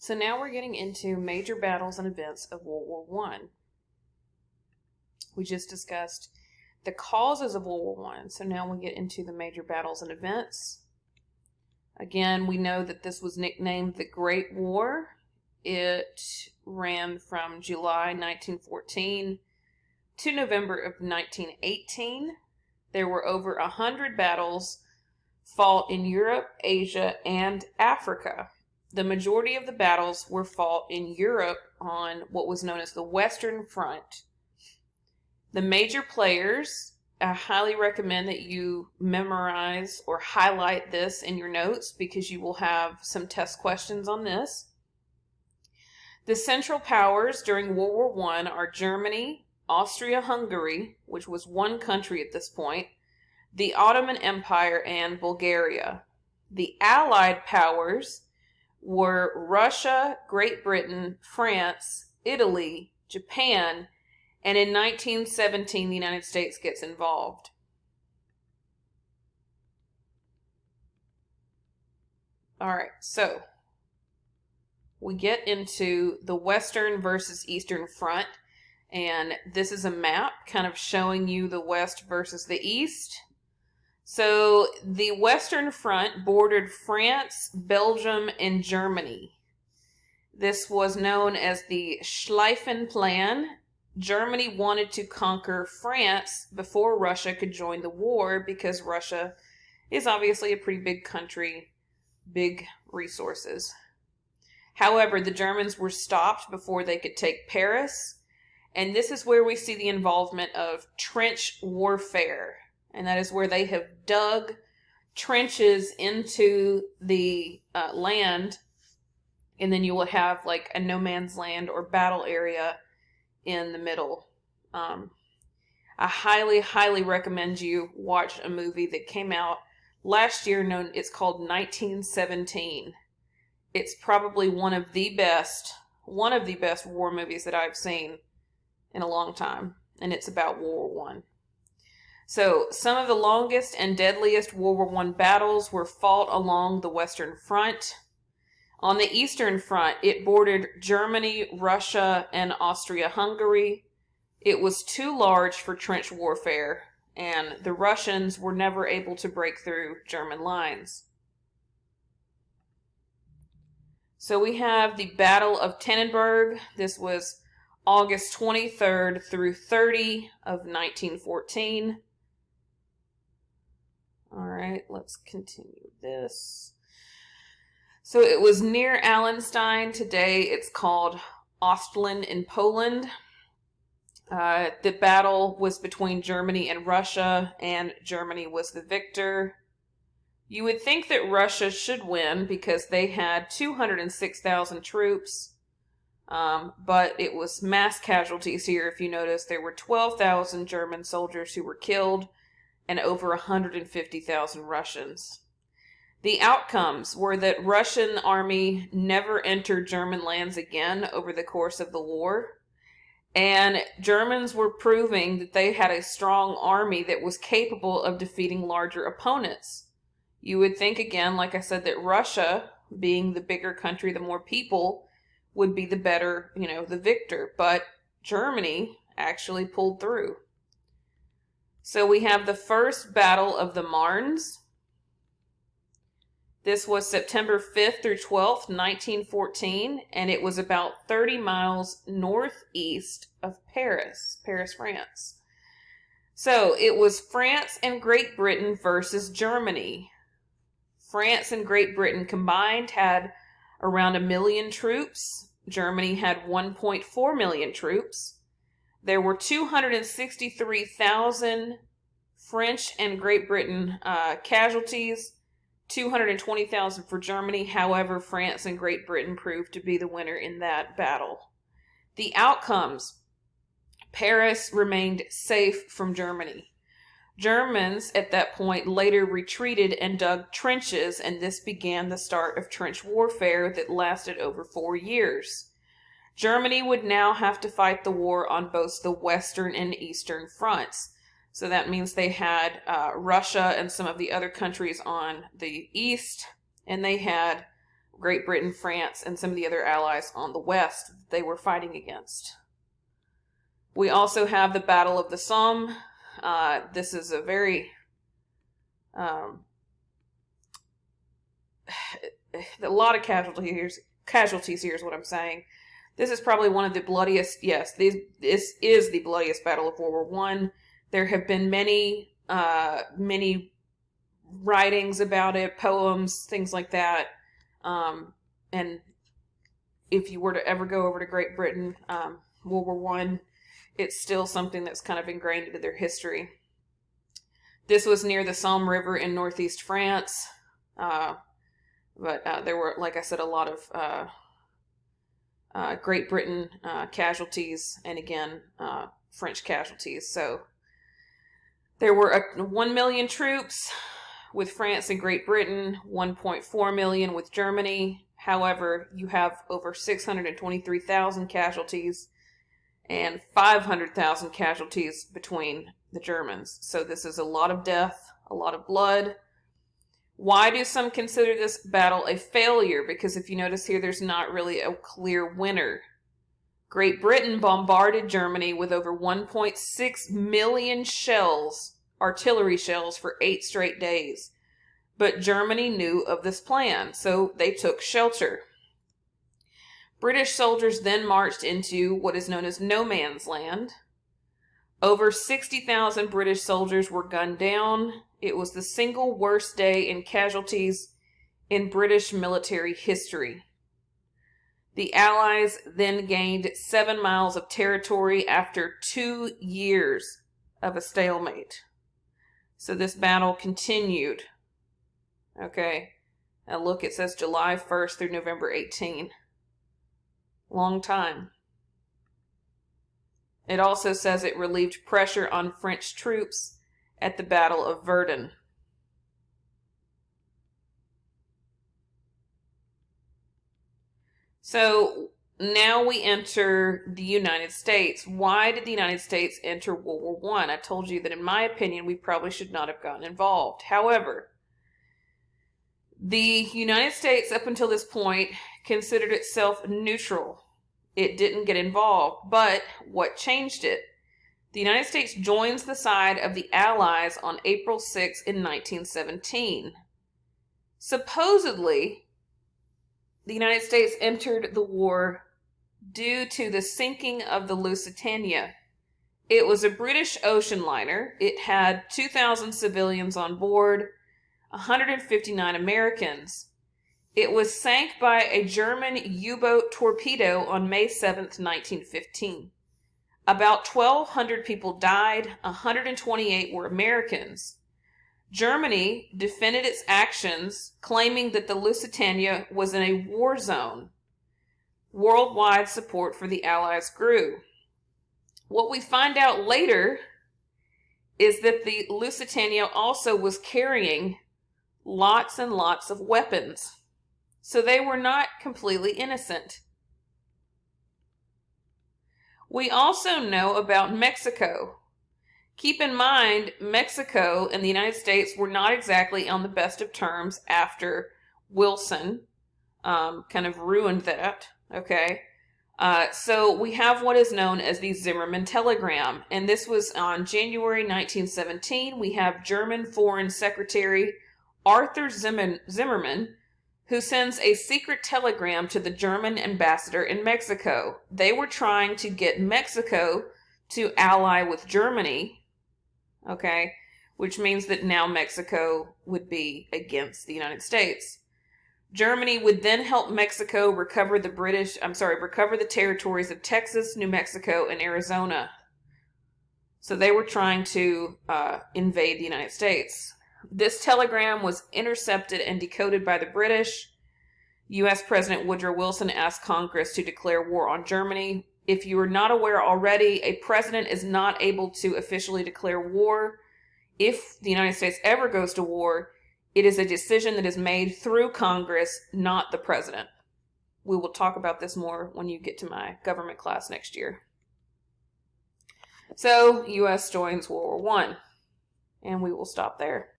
So now we're getting into major battles and events of World War I. We just discussed the causes of World War I, so now we get into the major battles and events. Again, we know that this was nicknamed the Great War. It ran from July 1914 to November of 1918. There were over 100 battles fought in Europe, Asia, and Africa. The majority of the battles were fought in Europe on what was known as the Western Front. The major players, I highly recommend that you memorize or highlight this in your notes because you will have some test questions on this. The Central Powers during World War I are Germany, Austria-Hungary, which was one country at this point, the Ottoman Empire, and Bulgaria. The Allied Powers were Russia, Great Britain, France, Italy, Japan, and in 1917 the United States gets involved. Alright, so we get into the Western versus Eastern Front, and this is a map kind of showing you the West versus the East. So the Western Front bordered France, Belgium, and Germany. This was known as the Schlieffen Plan. Germany wanted to conquer France before Russia could join the war because Russia is obviously a pretty big country, big resources. However, the Germans were stopped before they could take Paris, and this is where we see the involvement of trench warfare. And that is where they have dug trenches into the land, and then you will have like a no man's land or battle area in the middle. I highly, highly recommend you watch a movie that came out last year. It's called 1917. It's probably one of the best war movies that I've seen in a long time, and it's about World War I. So, some of the longest and deadliest World War I battles were fought along the Western Front. On the Eastern Front, it bordered Germany, Russia, and Austria-Hungary. It was too large for trench warfare, and the Russians were never able to break through German lines. So we have the Battle of Tannenberg. This was August 23rd through 30 of 1914. Alright, let's continue this. So it was near Allenstein. Today it's called Ostland in Poland. The battle was between Germany and Russia, and Germany was the victor. You would think that Russia should win because they had 206,000 troops, but it was mass casualties here. If you notice, there were 12,000 German soldiers who were killed and over 150,000 Russians. The outcomes were that Russian army never entered German lands again over the course of the war, and Germans were proving that they had a strong army that was capable of defeating larger opponents. You would think, again, like I said, that Russia, being the bigger country, the more people, would be the better, the victor, but Germany actually pulled through. So we have the first Battle of the Marnes. This was September 5th through 12th, 1914, and it was about 30 miles northeast of Paris, France. So it was France and Great Britain versus Germany. France and Great Britain combined had around 1 million troops. Germany had 1.4 million troops. There were 263,000 French and Great Britain casualties, 220,000 for Germany. However, France and Great Britain proved to be the winner in that battle. The outcomes: Paris remained safe from Germany. Germans at that point later retreated and dug trenches, and this began the start of trench warfare that lasted over 4 years. Germany would now have to fight the war on both the Western and Eastern fronts. So that means they had Russia and some of the other countries on the east, and they had Great Britain, France, and some of the other allies on the west that they were fighting against. We also have the Battle of the Somme. This is a very a lot of casualties here is what I'm saying. This is probably one of the bloodiest. Yes, this is the bloodiest battle of World War I. There have been many writings about it, poems, things like that. And if you were to ever go over to Great Britain, World War I, it's still something that's kind of ingrained into their history. This was near the Somme River in northeast France. But there were, like I said, a lot of Great Britain casualties, and again, French casualties. So there were 1 million troops with France and Great Britain, 1.4 million with Germany. However, you have over 623,000 casualties and 500,000 casualties between the Germans. So this is a lot of death, a lot of blood. Why do some consider this battle a failure? Because if you notice here, there's not really a clear winner. Great Britain bombarded Germany with over 1.6 million shells, artillery shells, for 8 straight days. But Germany knew of this plan, so they took shelter. British soldiers then marched into what is known as no man's land. Over 60,000 British soldiers were gunned down. It was the single worst day in casualties in British military history. The Allies then gained 7 miles of territory after 2 years of a stalemate. So this battle continued. Okay. Now look, it says July 1st through November 18. Long time. It also says it relieved pressure on French troops at the Battle of Verdun. So now we enter the United States. Why did the United States enter World War I? I told you that in my opinion, we probably should not have gotten involved. However, the United States up until this point considered itself neutral. It didn't get involved, but what changed it? The United States joins the side of the Allies on April 6 in 1917. Supposedly, the United States entered the war due to the sinking of the Lusitania. It was a British ocean liner. It had 2,000 civilians on board, 159 Americans. It was sank by a German U-boat torpedo on May 7th, 1915. About 1,200 people died, 128 were Americans. Germany defended its actions, claiming that the Lusitania was in a war zone. Worldwide support for the Allies grew. What we find out later is that the Lusitania also was carrying lots and lots of weapons. So they were not completely innocent. We also know about Mexico. Keep in mind, Mexico and the United States were not exactly on the best of terms after Wilson kind of ruined that, okay? So we have what is known as the Zimmermann telegram, and this was on January 1917. We have German Foreign Secretary Arthur Zimmermann, who sends a secret telegram to the German ambassador in Mexico. They were trying to get Mexico to ally with Germany, okay, which means that now Mexico would be against the United States. Germany would then help Mexico recover the territories of Texas, New Mexico, and Arizona. So they were trying to invade the United States. This telegram was intercepted and decoded by the British. U.S. President Woodrow Wilson asked Congress to declare war on Germany. If you are not aware already, a president is not able to officially declare war. If the United States ever goes to war, it is a decision that is made through Congress, not the president. We will talk about this more when you get to my government class next year. So, U.S. joins World War I, and we will stop there.